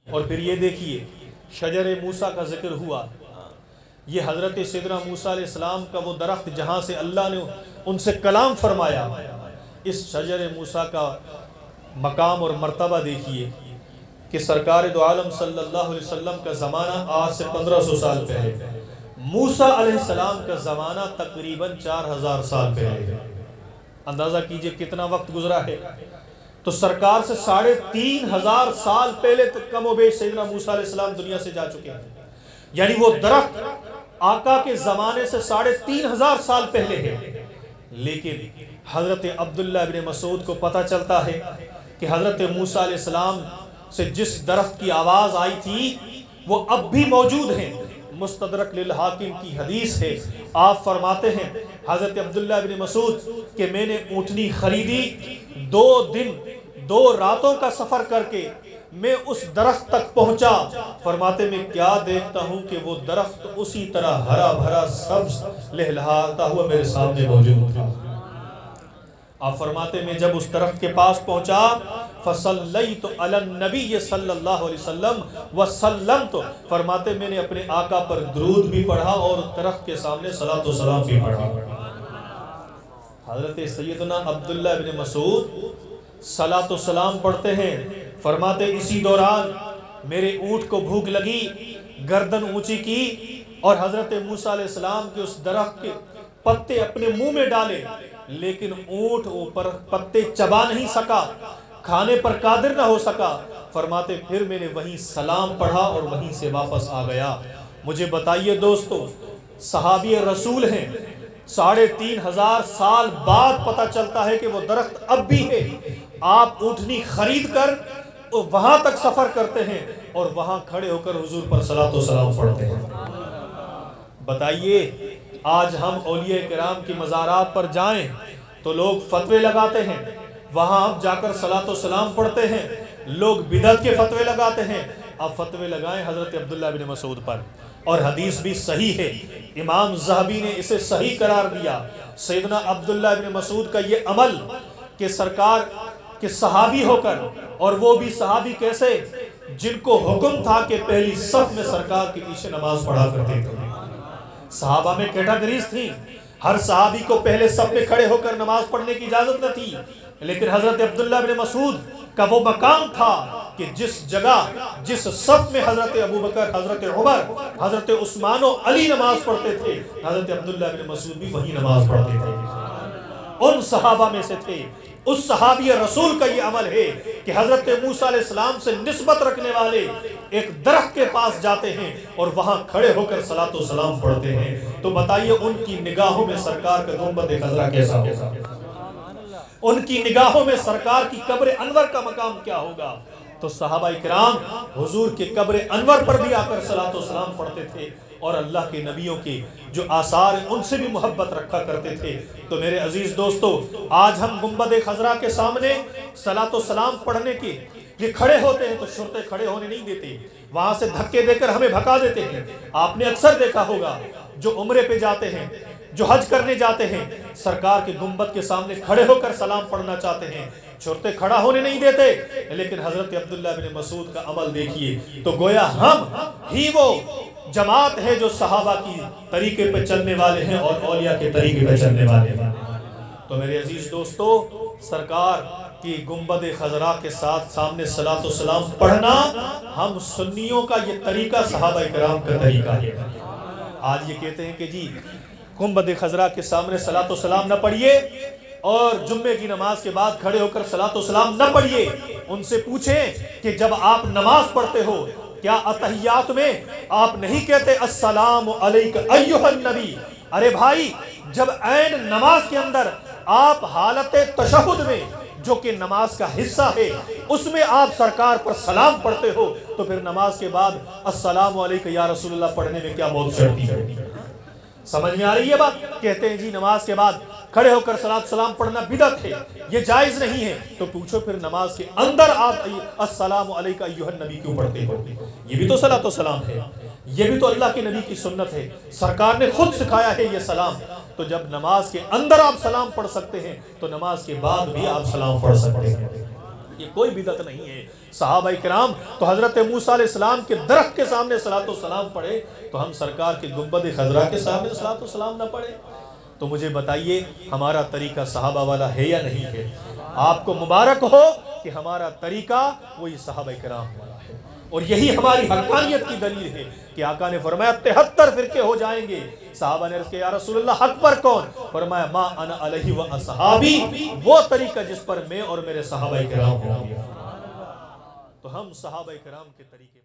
اور پھر یہ دیکھیے شجر موسیٰ کا ذکر ہوا، یہ حضرت سیدنا موسیٰ علیہ السلام کا وہ درخت جہاں سے اللہ نے ان سے کلام فرمایا، اس شجر موسیٰ کا مقام اور مرتبہ دیکھیے کہ سرکار دو عالم صلی اللہ علیہ وسلم کا زمانہ آج سے 1500 سال پہلے، موسیٰ علیہ السلام کا زمانہ تقریباً 4000 سال پہلے ہے۔ اندازہ کیجئے کتنا وقت گزرا ہے۔ تو سرکار سے 3500 سال پہلے تک کم و بیش سیدنا موسیٰ علیہ السلام دنیا سے جا چکے ہیں، یعنی وہ درخت آقا کے زمانے سے 3500 سال پہلے ہے۔ لیکن حضرت عبداللہ ابن مسعود کو پتہ چلتا ہے کہ حضرت موسیٰ علیہ السلام سے جس درخت کی آواز آئی تھی وہ اب بھی موجود ہیں۔ مستدرک للحاکم کی حدیث ہے، آپ فرماتے ہیں حضرت عبداللہ ابن مسعود کہ میں نے اونٹنی خریدی، 2 دن 2 راتوں کا سفر کر کے میں اس درخت تک پہنچا، فرماتے میں کیا دیکھتا ہوں کہ وہ درخت اسی طرح ہرا بھرا سبز لہلہاتا ہوا میرے سامنے موجود تھا۔ آپ فرماتے میں جب اس درخت کے پاس پہنچا فصلیت علی النبی صلی اللہ علیہ وسلم وسلمت، فرماتے میں نے اپنے آقا پر درود بھی پڑھا اور درخت کے سامنے صلاۃ و سلام بھی پڑھا۔ حضرت سیدنا عبداللہ ابن مسعود صلاۃ و سلام پڑھتے ہیں، فرماتے اسی دوران میرے اونٹ کو بھوک لگی، گردن اونچی کی اور حضرت موسیٰ علیہ السلام کے اس درخت کے پتے اپنے منہ میں ڈالے، لیکن اونٹ اوپر پتے چبا نہیں سکا، کھانے پر قادر نہ ہو سکا۔ فرماتے پھر میں نے وہیں سلام پڑھا اور وہیں سے واپس آ گیا۔ مجھے بتائیے دوستو، صحابی رسول ہیں، 3500 سال بعد پتہ چلتا ہے کہ وہ درخت اب بھی ہے۔ آپ اونٹنی خرید کر وہاں تک سفر کرتے ہیں اور وہاں کھڑے ہو کر حضور پر صلاۃ و سلام پڑھتے ہیں۔ بتائیے آج ہم اولیاء کرام کی مزارات پر جائیں تو لوگ فتوے لگاتے ہیں، وہاں ہم جا کر صلاۃ و سلام پڑھتے ہیں، لوگ بدعت کے فتوے لگاتے ہیں۔ اب فتوے لگائیں حضرت عبداللہ بن مسعود پر، اور حدیث بھی صحیح ہے، امام ذہبی نے اسے صحیح قرار دیا۔ سیدنا عبداللہ بن مسعود کا یہ عمل کہ سرکار کے صحابی ہو کر، اور وہ بھی صحابی کیسے جن کو حکم تھا کہ پہلی صف میں سرکار کے پیچھے نماز پڑھا کرتے تھے۔ صحابہ میں کیٹاگریز تھیں، ہر صحابی کو پہلے صف میں کھڑے ہو کر نماز پڑھنے کی اجازت نہ تھی، لیکن حضرت عبداللہ بن مسعود کا وہ مقام تھا کہ جس جگہ جس صف میں حضرت ابوبکر، حضرت عمر، حضرت عثمان و علی نماز پڑھتے تھے، حضرت عبداللہ بن مسعود بھی وہی نماز پڑھتے تھے، ان صحابہ میں سے تھے۔ اس صحابی رسول کا یہ عمل ہے کہ حضرت موسیٰ علیہ السلام سے نسبت رکھنے والے ایک درخت کے پاس جاتے ہیں اور وہاں کھڑے ہو کر صلاۃ و سلام پڑھتے ہیں۔ تو بتائیے ان کی نگاہوں میں سرکار کا گنبد خضرا کیسا ہوگا؟ ان کی نگاہوں میں سرکار کی قبر انور کا مقام کیا ہوگا؟ تو صحابہ کرام حضور کے قبر انور پر بھی آ کر صلاۃ و سلام پڑھتے تھے، اور اللہ کے نبیوں کے جو آثار ہیں ان سے بھی محبت رکھا کرتے تھے۔ تو میرے عزیز دوستو، آج ہم گنبد خضرا کے سامنے صلاۃ و سلام پڑھنے کے یہ کھڑے ہوتے ہیں تو شرطے کھڑے ہونے نہیں دیتے، وہاں سے دھکے دے کر ہمیں بھگا دیتے ہیں۔ آپ نے اکثر دیکھا ہوگا جو عمرے پہ جاتے ہیں، جو حج کرنے جاتے ہیں، سرکار کے گنبد کے سامنے کھڑے ہو کر سلام پڑھنا چاہتے ہیں، چھوٹے کھڑا ہونے نہیں دیتے، لیکن حضرت عبداللہ بن مسعود کا عمل دیکھیے تو گویا ہم ہی وہ جماعت ہے جو صحابہ کی طریقے پہ چلنے والے ہیں اور اولیاء کے طریقے پہ چلنے والے ہیں۔ تو میرے عزیز دوستو، سرکار کی گنبد خضرا کے ساتھ سامنے صلاۃ و سلام پڑھنا ہم سنیوں کا یہ طریقہ صحابہ کرام کا طریقہ ہے۔ آج یہ کہتے ہیں کہ جی گنبد خضرا کے سامنے صلاۃ و سلام نہ پڑھیے اور جمعے کی نماز کے بعد کھڑے ہو کر صلاۃ و سلام نہ پڑھیے۔ ان سے پوچھیں کہ جب آپ نماز پڑھتے ہو کیا اتحیات میں آپ نہیں کہتے السلام علیک ایھا النبی؟ ارے بھائی، جب عین نماز کے اندر آپ حالت تشہد میں جو کہ نماز کا حصہ ہے اس میں آپ سرکار پر سلام پڑھتے ہو تو پھر نماز کے بعد السلام علیک یا رسول اللہ پڑھنے میں کیا موت چڑھتی ہے؟ سمجھ میں آ رہی ہے بات؟ کہتے ہیں جی نماز کے بعد کھڑے ہو کر صلاۃ سلام پڑھنا بدعت ہے، یہ جائز نہیں ہے۔ تو پوچھو پھر نماز کے اندر آپ السلام علیک ایھا النبی کیوں پڑھتے ہو؟ یہ بھی تو صلاۃ و سلام ہے، یہ بھی تو اللہ کے نبی کی سنت ہے، سرکار نے خود سکھایا ہے یہ سلام۔ تو جب نماز کے اندر آپ سلام پڑھ سکتے ہیں تو نماز کے بعد بھی آپ سلام پڑھ سکتے ہیں۔ یہ کوئی بدعت نہیں ہے۔ صحابہ کرام تو حضرت موسیٰ علیہ السلام کے درخت کے سامنے صلاۃ والسلام پڑھے، تو ہم سرکار کے گنبد خضرا کے سامنے صلاۃ والسلام نہ پڑھے؟ تو مجھے بتائیے ہمارا طریقہ صحابہ والا ہے یا نہیں ہے؟ آپ کو مبارک ہو کہ ہمارا طریقہ وہی صحابہ کرام والا ہے، اور یہی ہماری حقانیت کی دلیل ہے کہ آقا نے فرمایا 73 فرقے ہو جائیں گے۔ صحابہ نے عرض کیا یا رسول اللہ حق پر کون؟ فرمایا ما انا علیہ و اصحابی، وہ طریقہ جس پر میں اور میرے صحابہ کرام ہوں گے۔ تو ہم صحابہ کرام کے طریقے